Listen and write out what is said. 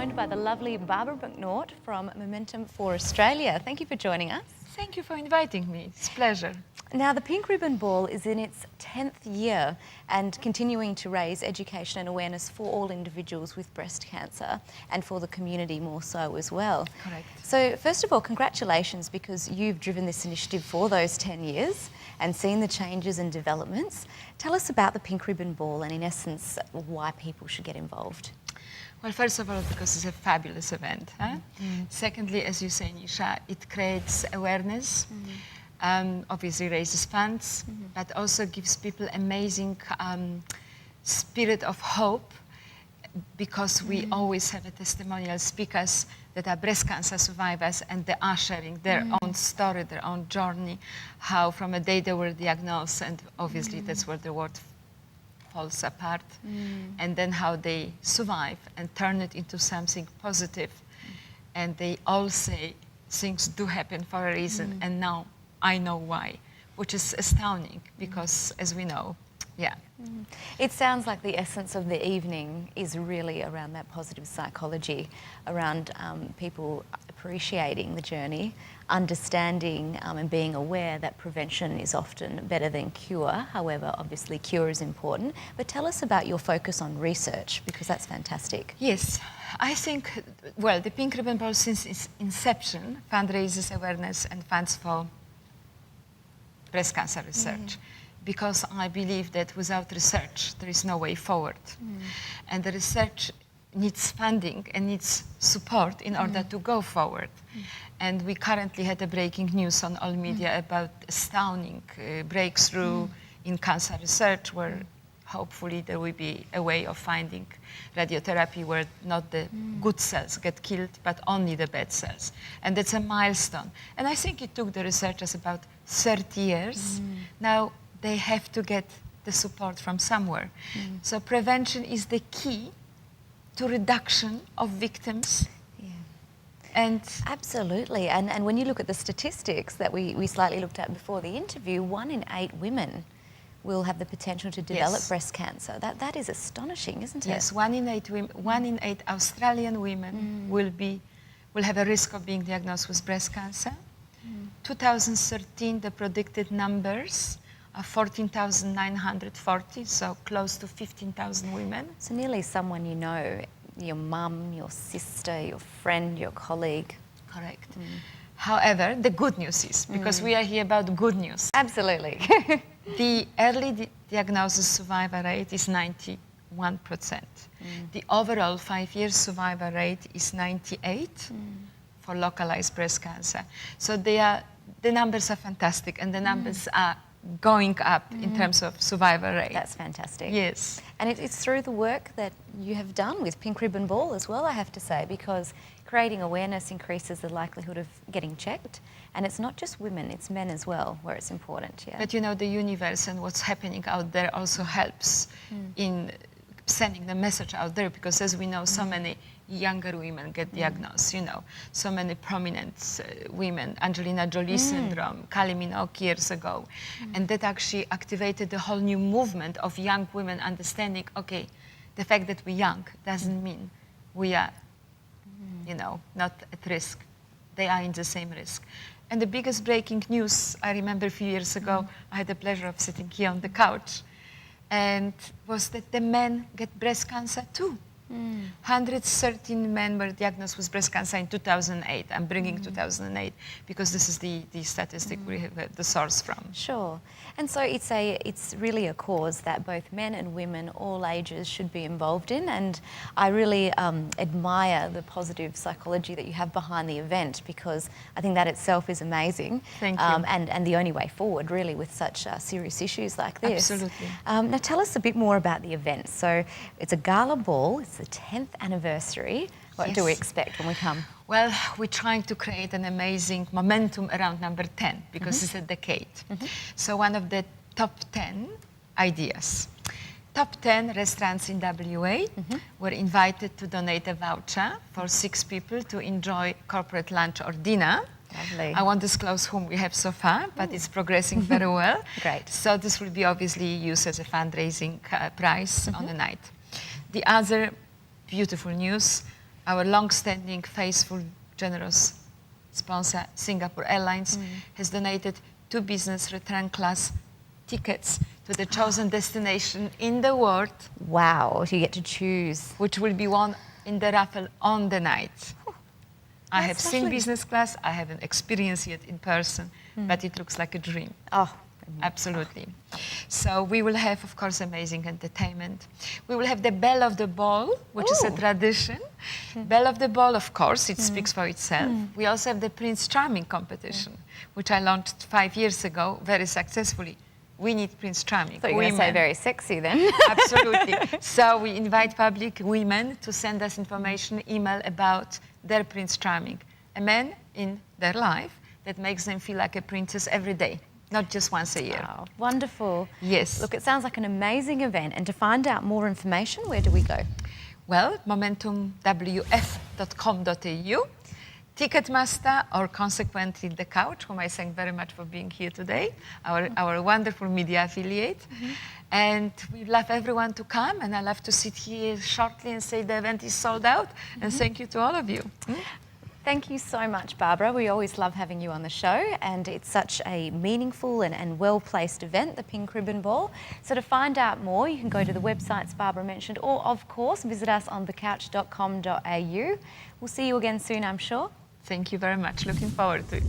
joined by the lovely Barbara McNaught from Momentum for Australia. Thank you for joining us. Thank you for inviting me. It's a pleasure. Now, the Pink Ribbon Ball is in its 10th year and continuing to raise education and awareness for all individuals with breast cancer and for the community more so as well. Correct. So, first of all, congratulations, because you've driven this initiative for those 10 years and seen the changes and developments. Tell us about the Pink Ribbon Ball and, in essence, why people should get involved. Well, first of all, because it's a fabulous event. Huh? Secondly, as you say, Neesha, it creates awareness, obviously raises funds, but also gives people amazing spirit of hope, because we always have a testimonial speakers that are breast cancer survivors, and they are sharing their own story, their own journey, how from a day they were diagnosed, and obviously that's where the world falls apart, and then how they survive and turn it into something positive. And they all say things do happen for a reason, and now I know why, which is astounding, because as we know, It sounds like the essence of the evening is really around that positive psychology, around people appreciating the journey, understanding and being aware that prevention is often better than cure. However, obviously cure is important. But tell us about your focus on research, because that's fantastic. Yes, I think, well, the Pink Ribbon Ball, since its inception, fundraises awareness and funds for breast cancer research. Because I believe that without research, there is no way forward. And the research needs funding and needs support in order to go forward. And we currently had a breaking news on all media about astounding breakthrough in cancer research, where hopefully there will be a way of finding radiotherapy where not the good cells get killed, but only the bad cells. And that's a milestone. And I think it took the researchers about 30 years. Now, they have to get the support from somewhere. So prevention is the key to reduction of victims. And absolutely. And when you look at the statistics that we slightly looked at before the interview, 1 in 8 women will have the potential to develop breast cancer. That is astonishing, isn't it? Yes, 1 in 8 women, 1 in 8 Australian women will have a risk of being diagnosed with breast cancer. 2013, the predicted numbers are 14,940, so close to 15,000 women. So nearly someone you know, your mum, your sister, your friend, your colleague. Correct. However, the good news is, because we are here about good news. Absolutely. The early diagnosis survival rate is 91%. The overall 5-year survival rate is 98% for localized breast cancer. So the numbers are fantastic, and the numbers are going up in terms of survival rate. That's fantastic. Yes. And it's through the work that you have done with Pink Ribbon Ball as well, I have to say, because creating awareness increases the likelihood of getting checked. And it's not just women, it's men as well, where it's important. But you know, the universe and what's happening out there also helps in sending the message out there, because as we know, so many younger women get diagnosed, you know, so many prominent women, Angelina Jolie syndrome, Kylie Minogue years ago. And that actually activated the whole new movement of young women understanding, okay, the fact that we're young doesn't mean we are, you know, not at risk. They are in the same risk. And the biggest breaking news, I remember a few years ago, I had the pleasure of sitting here on the couch, and was that the men get breast cancer too. 113 men were diagnosed with breast cancer in 2008. I'm bringing 2008 because this is the statistic we have the source from. Sure. And so it's really a cause that both men and women, all ages, should be involved in. And I really admire the positive psychology that you have behind the event, because I think that itself is amazing. Thank you. And the only way forward, really, with such serious issues like this. Absolutely. Now tell us a bit more about the event. So it's a gala ball. It's the 10th anniversary. What do we expect when we come? Well, we're trying to create an amazing momentum around number 10, because it's a decade. So one of the top 10 ideas. Top 10 restaurants in WA were invited to donate a voucher for 6 people to enjoy corporate lunch or dinner. Lovely. I won't disclose whom we have so far, but it's progressing very well. Great. So this will be obviously used as a fundraising prize on the night. The other beautiful news, our long-standing, faithful, generous sponsor, Singapore Airlines, has donated 2 business return class tickets to the chosen destination in the world. Wow, you get to choose. Which will be won in the raffle on the night. I have That's seen lovely. business class. I haven't experienced it in person, but it looks like a dream. Oh, Absolutely. So we will have, of course, amazing entertainment. We will have the Bell of the Ball, which is a Ooh. tradition. Bell of the Ball, of course, it speaks for itself. We also have the Prince Charming competition, which I launched 5 years ago very successfully. We need Prince Charming. so you're going to say very sexy then. Absolutely. So we invite public women to send us information, email about their Prince Charming, a man in their life that makes them feel like a princess every day, not just once a year. Wow, wonderful. Yes. Look, it sounds like an amazing event. And to find out more information, where do we go? Well, momentumwf.com.au, Ticketmaster, or consequently The Couch, whom I thank very much for being here today, our wonderful media affiliate. And we love everyone to come, and I love to sit here shortly and say the event is sold out. And thank you to all of you. Thank you so much, Barbara. We always love having you on the show, and it's such a meaningful and well-placed event, the Pink Ribbon Ball. So to find out more, you can go to the websites Barbara mentioned, or of course, visit us on thecouch.com.au. We'll see you again soon, I'm sure. Thank you very much. Looking forward to it.